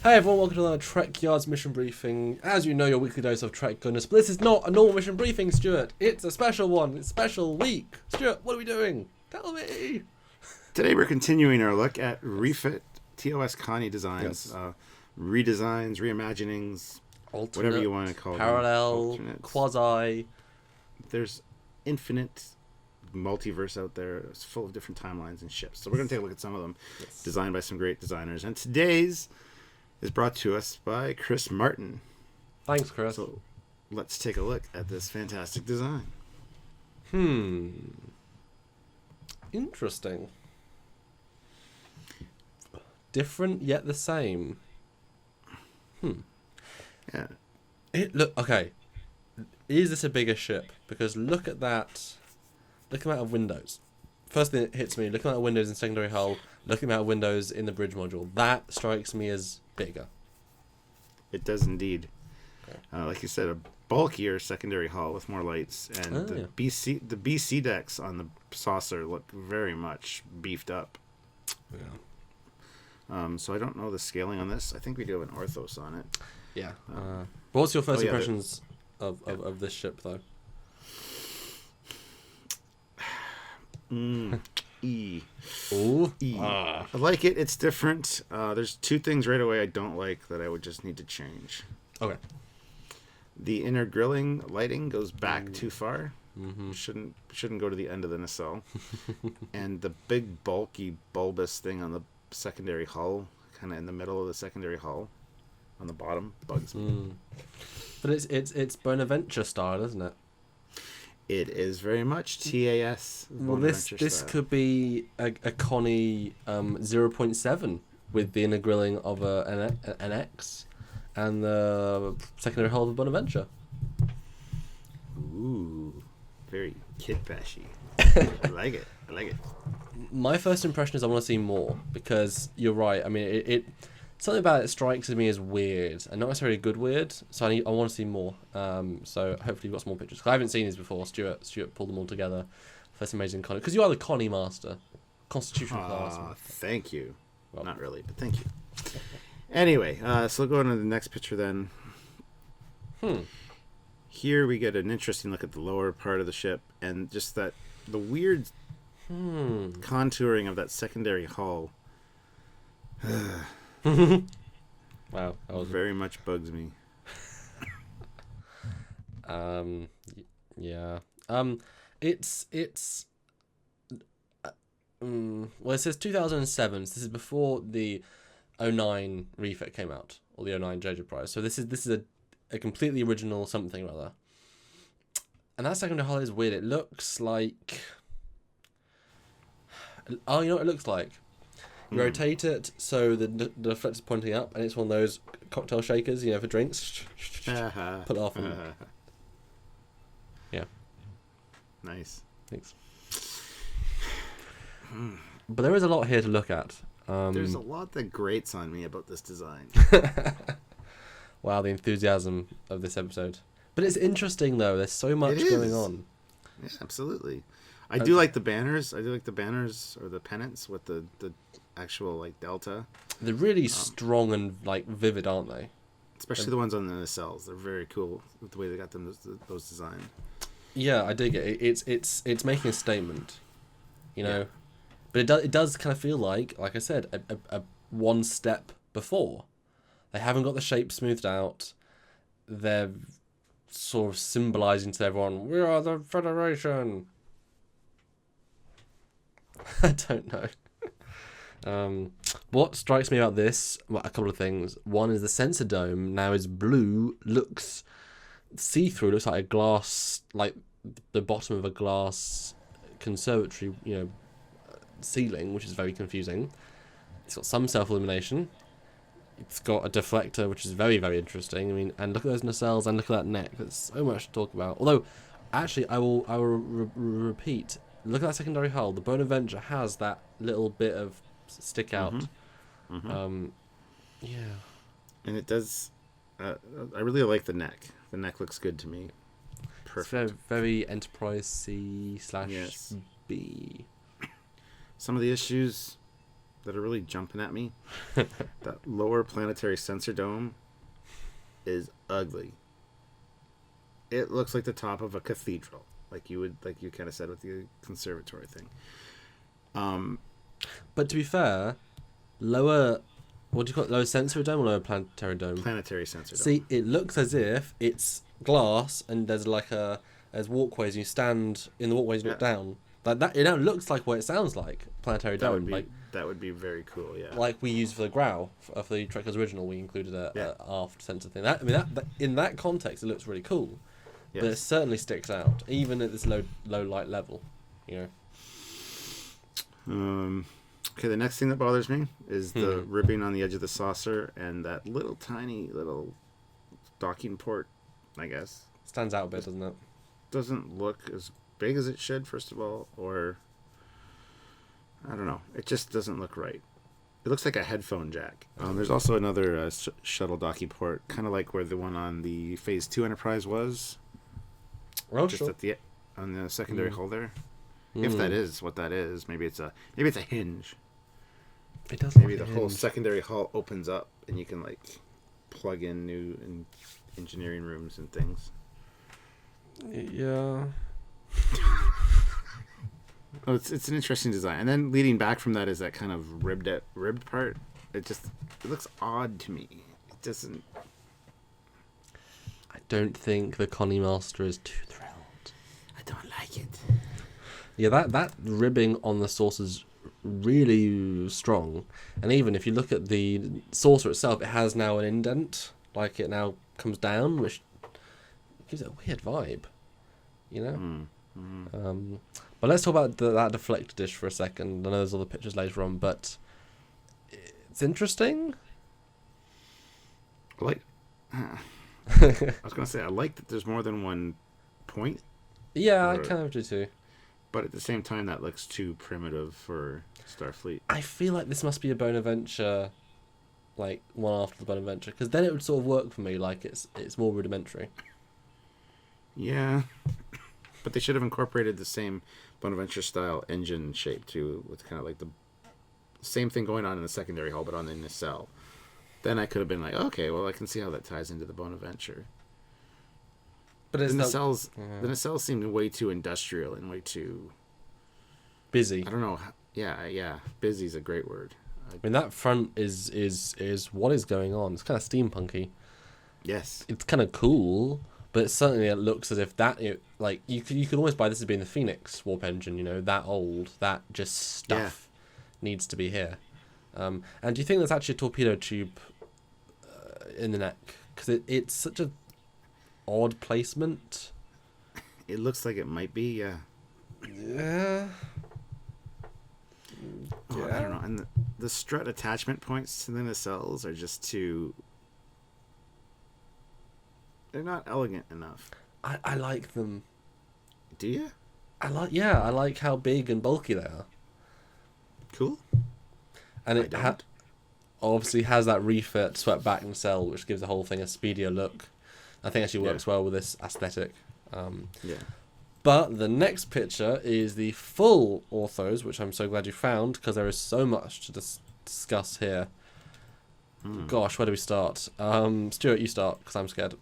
Hey everyone, welcome to another Trekyards mission briefing. As you know, your weekly dose of Trek goodness, but this is not a normal mission briefing, Stuart. It's a special one. It's a special week. Stuart, what are we doing? Tell me. Today we're continuing our look at refit TOS Connie designs, redesigns, reimaginings, Alternate, whatever you want to call parallel, them. Parallel, quasi. There's infinite multiverse out there. It's full of different timelines and ships. So we're going to take a look at some of them, designed by some great designers. And today's is brought to us by Chris Martin. Thanks, Chris. So let's take a look at this fantastic design. Interesting. Different yet the same. Yeah. Okay. Is this a bigger ship? Because look at that. Look at the amount of windows. First thing that hits me, look at the amount of windows in secondary hull, look at the amount of windows in the bridge module. That strikes me as bigger. It does indeed. Okay. Like you said, a bulkier secondary hull with more lights, and the BC decks on the saucer look very much beefed up. Yeah. So I don't know the scaling on this. I think we do have an orthos on it. Yeah. What's your first impressions of this ship, though? E. Ooh. E. I like it. It's different. There's two things right away I don't like that I would just need to change. Okay. The inner grilling lighting goes back too far. Mm-hmm. Shouldn't go to the end of the nacelle. And the big bulky bulbous thing on the secondary hull, kind of in the middle of the secondary hull, on the bottom, bugs me. But it's Bonaventure style, isn't it? It is very much TAS. Well, this could be a Connie 0.7 with the inner grilling of an X and the secondary hull of a Bonaventure. Ooh, very kid bashy. I like it. My first impression is I want to see more, because you're right. I mean, it something about it strikes me as weird, and not necessarily good weird. So I want to see more. So hopefully you've got some more pictures. 'Cause I haven't seen these before. Stuart pulled them all together for this amazing Connie. Because you are the Connie master, Constitution class. Thank you. Well, not really, but thank you. Anyway, so we'll go on to the next picture then. Here we get an interesting look at the lower part of the ship, and just the weird contouring of that secondary hull. Wow, that was very much bugs me. Yeah. Well, it says 2007. So this is before the 09 refit came out, or the 09 JJ Prize. So this is a completely original something or other. And that secondary hull is weird. It looks like, oh, you know what it looks like? You rotate it so the deflector's pointing up, and it's one of those cocktail shakers, for drinks. Put it off. Yeah. Nice. Thanks. But there is a lot here to look at. There's a lot that grates on me about this design. Wow, the enthusiasm of this episode. But it's interesting, though. There's so much going on. Yeah, absolutely. I do like the banners. I do like the banners or the pennants with the actual delta. They're really strong and vivid, aren't they? Especially the ones on the nacelles. They're very cool with the way they got them those designed. Yeah, I dig it. It's making a statement, Yeah. But it does kind of feel like I said, a one step before. They haven't got the shape smoothed out. They're sort of symbolizing to everyone, we are the Federation. I don't know. What strikes me about this, a couple of things. One is the sensor dome now is blue, looks see-through, looks like a glass, like the bottom of a glass conservatory, ceiling, which is very confusing. It's got some self-illumination. It's got a deflector, which is very, very interesting. I mean, and look at those nacelles and look at that neck. There's so much to talk about. Although, actually, I will repeat. Look at that secondary hull. The Bonaventure has that little bit of stick out. Yeah. And it does. I really like the neck. The neck looks good to me. Perfect. It's very Enterprise C/B. Some of the issues, that are really jumping at me. That lower planetary sensor dome is ugly. It looks like the top of a cathedral, like you kind of said with the conservatory thing. But to be fair, lower, what do you call it? Lower sensory dome or lower planetary dome? Planetary sensor dome. See, it looks as if it's glass and there's there's walkways and you stand in the walkways and look down. Like that, it looks like what it sounds like, planetary dome. That would be very cool, yeah. Like we used for the Grau, for the Trekyards original, we included a aft sensor thing. That in that context, it looks really cool. Yes. But it certainly sticks out, even at this low light level, you know. Okay, the next thing that bothers me is the ribbing on the edge of the saucer and that tiny little docking port, I guess. Stands out a bit, doesn't it? Doesn't look as big as it should, first of all, or I don't know. It just doesn't look right. It looks like a headphone jack. There's also another shuttle docking port, kind of like where the one on the Phase 2 Enterprise was. Oh, just sure. On the secondary hull there. If that is what that is, maybe it's a hinge. It does. Maybe the whole secondary hull opens up and you can like plug in new engineering rooms and things. Yeah. Oh, it's an interesting design, and then leading back from that is that kind of ribbed part. It looks odd to me. It doesn't. I don't think the Connie Master is too thrilled. I don't like it. Yeah, that ribbing on the saucer is really strong, and even if you look at the saucer itself, it has now an indent, like it now comes down, which gives it a weird vibe, you know. But let's talk about that deflector dish for a second. I know there's other pictures later on, but it's interesting. I was gonna say I like that there's more than one point. Yeah, I kind of do too. But at the same time, that looks too primitive for Starfleet. I feel like this must be a Bonaventure, like one after the Bonaventure, because then it would sort of work for me. Like it's more rudimentary. Yeah, but they should have incorporated the same Bonaventure style engine shape too, with kind of like the same thing going on in the secondary hull, but on the nacelle. Then I could have been like, okay, well, I can see how that ties into the Bonaventure. But the nacelles seemed way too industrial and way too busy. I don't know. Yeah. Busy's a great word. I mean, that front is what is going on. It's kind of steampunky. Yes. It's kind of cool, but certainly it looks as if like you could almost buy this as being the Phoenix warp engine. You know, that old, that just stuff needs to be here. And do you think there's actually a torpedo tube in the neck? Because it's such a odd placement. It looks like it might be, yeah. Yeah. Oh, I don't know. And the strut attachment points to the nacelles are just too... They're not elegant enough. I like them. Do you? I like how big and bulky they are. Cool. And it obviously has that refit swept back nacelle, which gives the whole thing a speedier look. I think actually works well with this aesthetic. Yeah. But the next picture is the full orthos, which I'm so glad you found, because there is so much to discuss here. Gosh, where do we start? Stuart, you start, because I'm scared.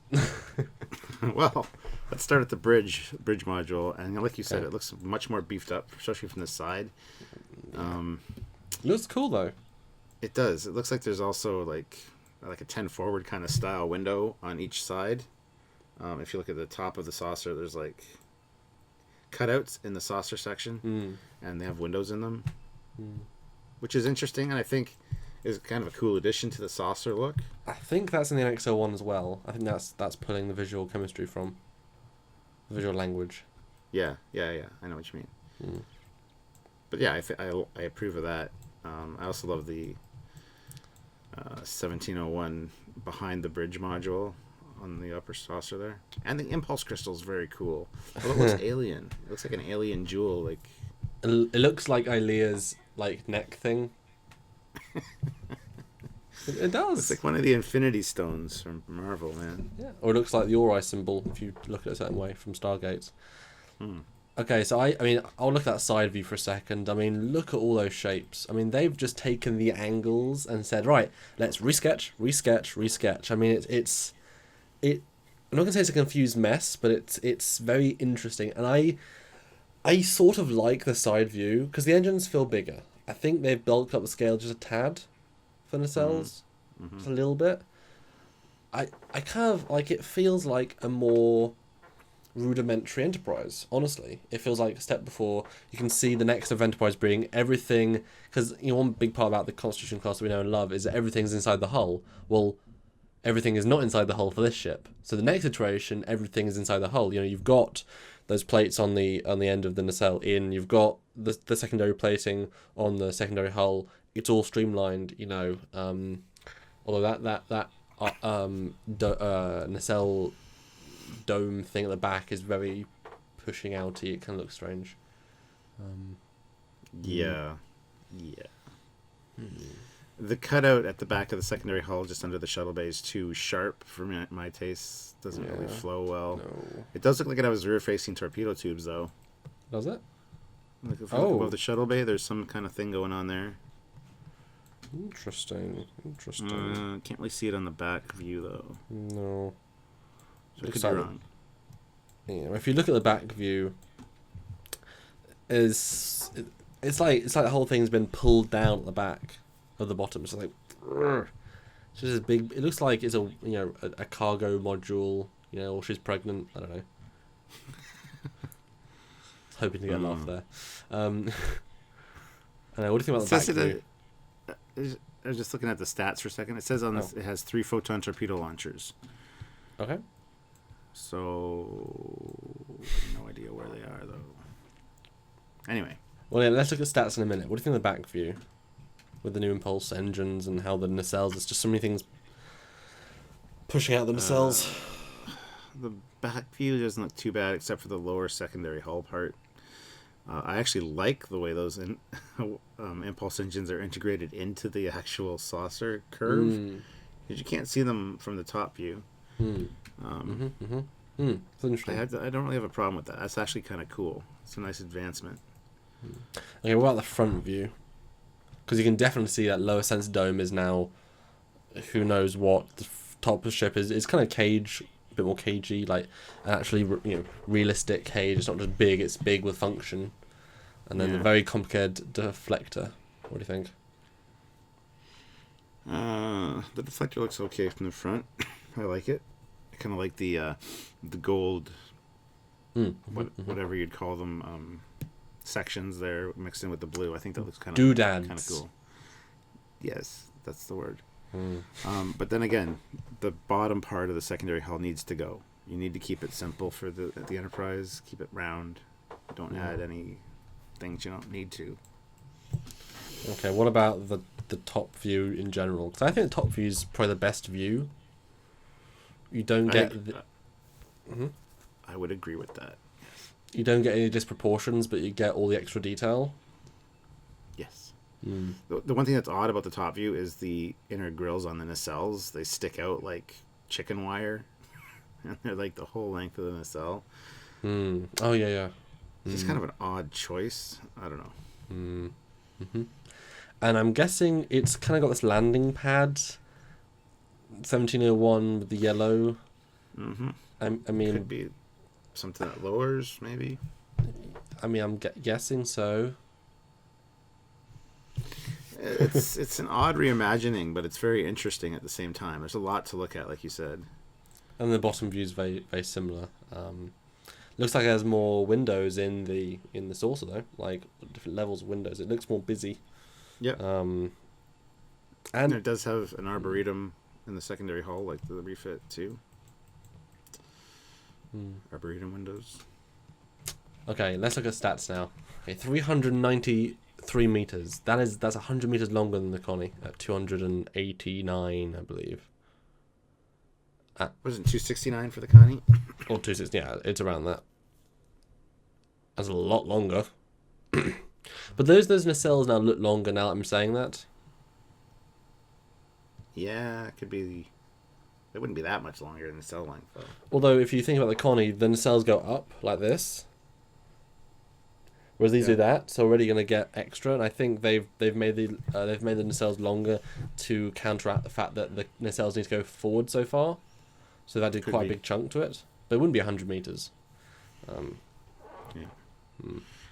Well, let's start at the bridge module, and like you said, it looks much more beefed up, especially from the side. Looks cool though. It does. It looks like there's also like a 10 forward kind of style window on each side. If you look at the top of the saucer, there's like cutouts in the saucer section, and they have windows in them, which is interesting, and I think is kind of a cool addition to the saucer look. I think that's in the NX-01 as well. I think that's pulling the visual chemistry from the visual language. Yeah. I know what you mean. But yeah, I approve of that. I also love the 1701 behind the bridge module on the upper saucer there, and the impulse crystal is very cool. Well, it looks alien. It looks like an alien jewel. Like it looks like Ilea's like neck thing. It does. It's like one of the Infinity Stones from Marvel, man. Yeah, or it looks like the Ori symbol if you look at it a certain way from Stargate. Okay, so I mean, I'll look at that side view for a second. I mean, look at all those shapes. I mean, they've just taken the angles and said, right, let's resketch, resketch, resketch. I mean, I'm not gonna say it's a confused mess, but it's very interesting, and I sort of like the side view because the engines feel bigger. I think they've bulked up the scale just a tad for nacelles, just a little bit. I kind of like it. Feels like a more rudimentary Enterprise. Honestly, it feels like a step before. You can see the next of Enterprise being everything, because one big part about the Constitution class that we know and love is that everything's inside the hull. Well, everything is not inside the hull for this ship. So the next iteration, everything is inside the hull. You've got those plates on the end of the nacelle in. You've got the secondary plating on the secondary hull. It's all streamlined. Although that nacelle dome thing at the back is very pushing outy. It kind of looks strange. Yeah. The cutout at the back of the secondary hull, just under the shuttle bay, is too sharp for my taste. Doesn't really flow well. No. It does look like it has rear-facing torpedo tubes, though. Does it? Like if you look above the shuttle bay, there's some kind of thing going on there. Interesting. Can't really see it on the back view, though. No. So I could be wrong. If you look at the back view, it's like the whole thing's been pulled down at the back of the bottom. It's like, it's just as big. It looks like it's a cargo module. Or she's pregnant. I don't know. Hoping to get a laugh there. I don't know. What do you think about the back view? I was just looking at the stats for a second. It says on this it has 3 photon torpedo launchers. Okay. So I have no idea where they are, though. Anyway. Well, yeah, let's look at stats in a minute. What do you think of the back view? With the new impulse engines and how the nacelles, there's just so many things pushing out the nacelles. The back view doesn't look too bad, except for the lower secondary hull part. I actually like the way those impulse engines are integrated into the actual saucer curve, because you can't see them from the top view. It's interesting. I don't really have a problem with that. That's actually kind of cool. It's a nice advancement. Okay, what about the front view? Because you can definitely see that lower sensor dome is now, who knows what. The top of the ship is kind of cage, a bit more cagey, like actually realistic cage. It's not just big; it's big with function. And then the very complicated deflector. What do you think? The deflector looks okay from the front. I like it. I kind of like the gold, whatever you'd call them, sections there mixed in with the blue. I think that looks kind of cool. Yes, that's the word. But then again, the bottom part of the secondary hull needs to go. You need to keep it simple for the Enterprise. Keep it round. Don't add any things you don't need to. Okay, what about the top view in general? Because I think the top view is probably the best view. You don't get... I would agree with that. You don't get any disproportions, but you get all the extra detail. Yes. The one thing that's odd about the top view is the inner grills on the nacelles. They stick out like chicken wire. And they're like the whole length of the nacelle. Oh, yeah. It's kind of an odd choice. I don't know. And I'm guessing it's kind of got this landing pad, 1701 with the yellow. I mean, could be something that lowers, maybe. I mean, I'm guessing so. It's an odd reimagining, but it's very interesting at the same time. There's a lot to look at, like you said. And the bottom view is very, very similar. Looks like it has more windows in the saucer though, like different levels of windows. It looks more busy. Yeah. And it does have an arboretum in the secondary hull, like the refit too. Arboretum windows. Okay, let's look at stats now. Okay, 393 meters. That's 100 meters longer than the Connie at 289, I believe. Wasn't 269 for the Connie? Or 260, yeah, it's around that. That's a lot longer. But those nacelles now look longer now that I'm saying that. Yeah, it could be. It wouldn't be that much longer than the nacelle length, though. Although, if you think about the Connie, the nacelles go up like this. Whereas these do that, so we're already going to get extra, and I think they've made the nacelles longer to counteract the fact that the nacelles need to go forward so far, so that did quite a big chunk to it. But it wouldn't be 100 meters.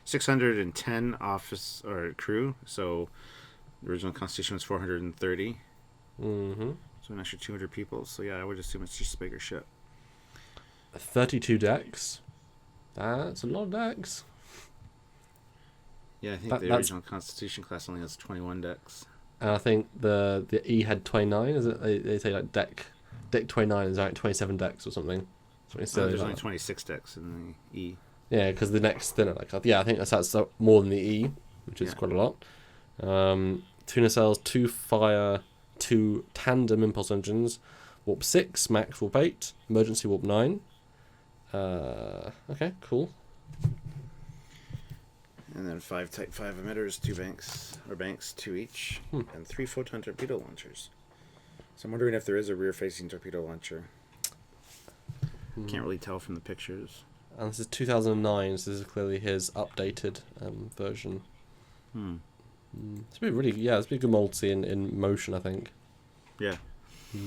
610 office or crew. So the original Constitution was 430. Mm-hmm. So an extra 200 people. So yeah, I would assume it's just a bigger ship. 32 decks. That's a lot of decks. Yeah, I think the original Constitution class only has 21 decks. And I think the E had 29. Is it? They say like deck 29 is like 27 decks or something. There's only 26 decks in the E. Yeah, because the neck's thinner. Like I think that's more than the E, which is quite a lot. 2 nacelles, 2 fire, 2 tandem impulse engines, warp 6, max warp 8, emergency warp 9. Okay, cool. And then 5 Type 5 emitters, 2 banks, 2 each, and 3 photon torpedo launchers. So I'm wondering if there is a rear-facing torpedo launcher. Can't really tell from the pictures. And this is 2009, so this is clearly his updated version. It's been really, it's been a good multi in motion, I think. Yeah. Yeah.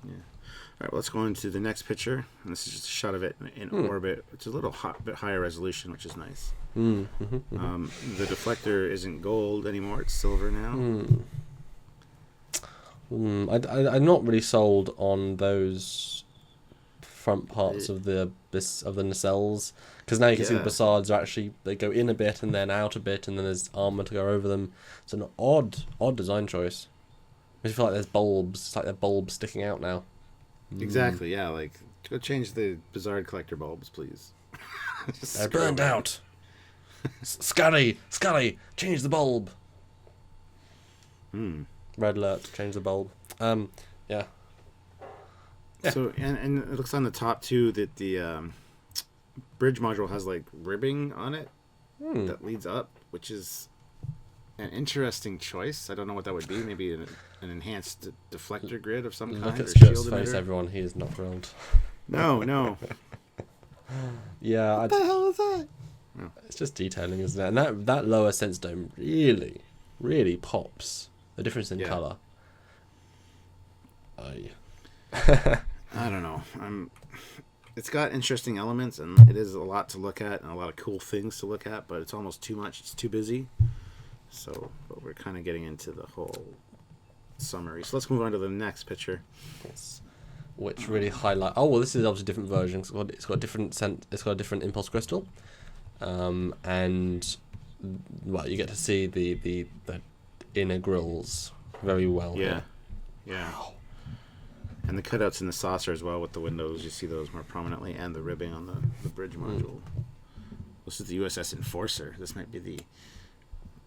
All right, well, let's go into the next picture. And this is just a shot of it in orbit. It's a little bit higher resolution, which is nice. The deflector isn't gold anymore; it's silver now. I'm not really sold on those front parts of the nacelles, because now you can see the Bassards are actually, they go in a bit and then out a bit, and then there's armor to go over them. It's an odd design choice. I feel like there's bulbs. It's like they're bulbs sticking out now. Exactly. Yeah. Like, go change the Bassard collector bulbs, please. They're burned out. Scuddy, change the bulb. Red alert, change the bulb. Yeah. So and it looks on the top too that the bridge module has like ribbing on it that leads up, which is an interesting choice. I don't know what that would be. Maybe an enhanced deflector grid of some kind. Look at or Stuart's shield face, emitter. everyone. He is not thrilled. No. Yeah. What the hell is that? It's just detailing, isn't it? And that lower sense dome really pops. The difference in colour. I don't know. It's got interesting elements, and it is a lot to look at and a lot of cool things to look at, but it's almost too much. It's too busy. So, but we're kind of getting into the whole summary. So let's move on to the next picture. Yes. Which really highlight. Oh well, this is obviously a different version. It's got a different scent. It's got a different impulse crystal, and well, you get to see the inner grills very well. Yeah. Wow. And the cutouts in the saucer as well with the windows. You see those more prominently, and the ribbing on the bridge module. This is the USS Enforcer. This might be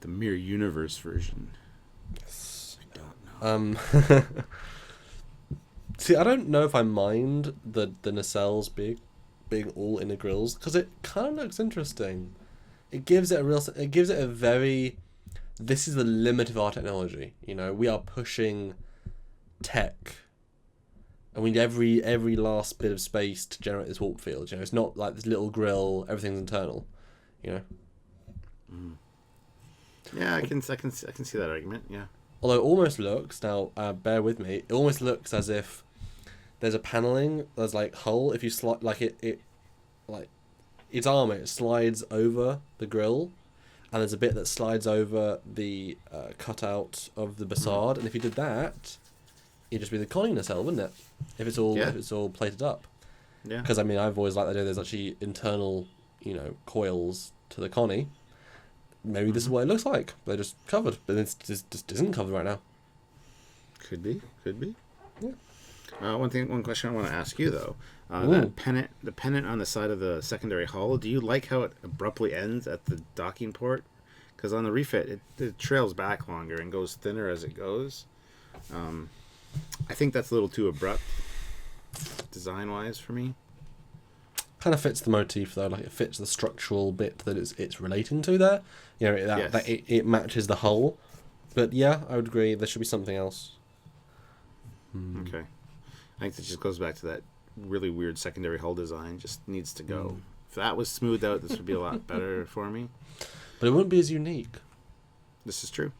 the Mirror Universe version. Yes. I don't know. See, I don't know if I mind the nacelles being all inner grills, because it kind of looks interesting. It gives it a very, this is the limit of our technology. You know, we are pushing tech, and we need every last bit of space to generate this warp field. You know, it's not like this little grill, everything's internal. You know. Yeah, I can see that argument. Yeah. Although it almost looks, now bear with me, it almost looks as if there's a paneling, there's like hull, if you slide, like it like its armor, it slides over the grill, and there's a bit that slides over the cutout of the Bassard, and if you did that, it'd just be the conning nacelle, wouldn't it? If it's all plated up. Yeah. Because I mean, I've always liked the idea there's actually internal, coils to the conning. Maybe this is what it looks like. They're just covered, but it just isn't covered right now. Could be. Yeah. One question I want to ask you though, the pennant on the side of the secondary hull. Do you like how it abruptly ends at the docking port? Because on the refit, it trails back longer and goes thinner as it goes. I think that's a little too abrupt, design-wise, for me. Kind of fits the motif though, like it fits the structural bit that it's relating to there. That it matches the hull. But yeah, I would agree. There should be something else. Okay, I think that just goes back to that really weird secondary hull design. Just needs to go that was smoothed out, this would be a lot better for me. But it wouldn't be as unique. This is true.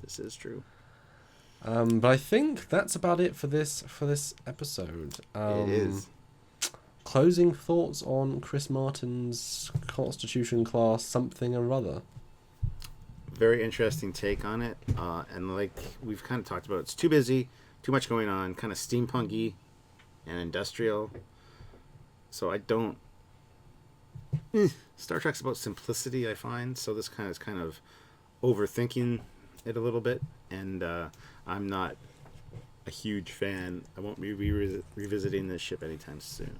This is true. But I think that's about it for this episode. It is. Closing thoughts on Chris Martin's Constitution class something or other. Very interesting take on it. And like we've kind of talked about, it's too busy, too much going on, kind of steampunky and industrial. So I don't... Star Trek's about simplicity, I find. So this kind of overthinking it a little bit. And I'm not a huge fan. I won't be revisiting this ship anytime soon.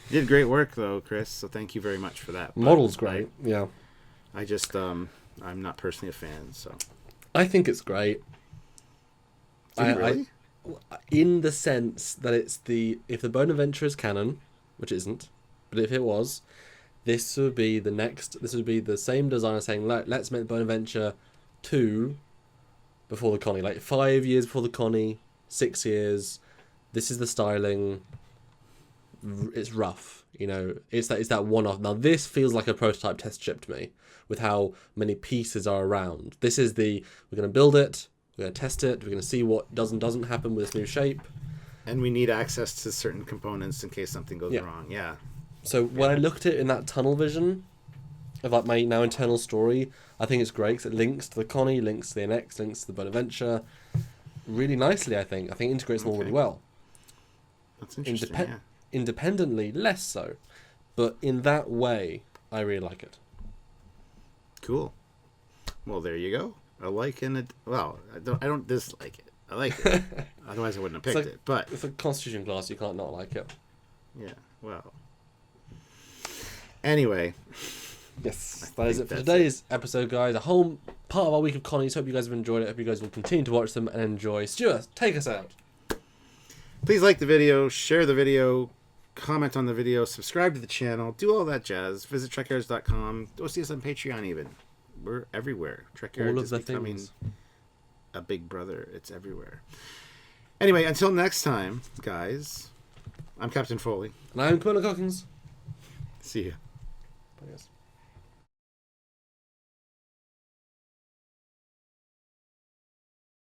You did great work, though, Chris. So thank you very much for that. Model's great, yeah. I just, I'm not personally a fan, so... I think it's great. Really? In the sense that it's if the Bonaventure is canon, which it isn't, but if it was, this would be the same designer saying, let's make the Bonaventure 2 before the Connie, like 5 years before the Connie, 6 years. This is the styling. It's rough, it's that one-off. Now this feels like a prototype test ship to me, with how many pieces are around. This is we're going to build it, we're going to test it, we're going to see what does and doesn't happen with this new shape. And we need access to certain components in case something goes wrong. Yeah. So when I looked at it in that tunnel vision of like my now internal story, I think it's great because it links to the Connie, links to the NX, links to the Bonaventure really nicely, I think. It integrates them all really well. That's interesting, Independently, less so. But in that way, I really like it. Cool. Well, there you go. I like it. Well, I don't dislike it. I like it. Otherwise, I wouldn't have picked it. But it's a Constitution class. You can't not like it. Yeah. Well. Anyway. Yes, that is it for today's episode, guys. A whole part of our week of Connies. Hope you guys have enjoyed it. Hope you guys will continue to watch them and enjoy. Stuart, take us out. Please like the video, share the video, comment on the video, subscribe to the channel, do all that jazz. Visit Trekyards.com. Go see us on Patreon even. We're everywhere. Trekyards is becoming a big brother. It's everywhere. Anyway, until next time, guys, I'm Captain Foley. And I'm Commander Cockings. See ya. Bye, guys.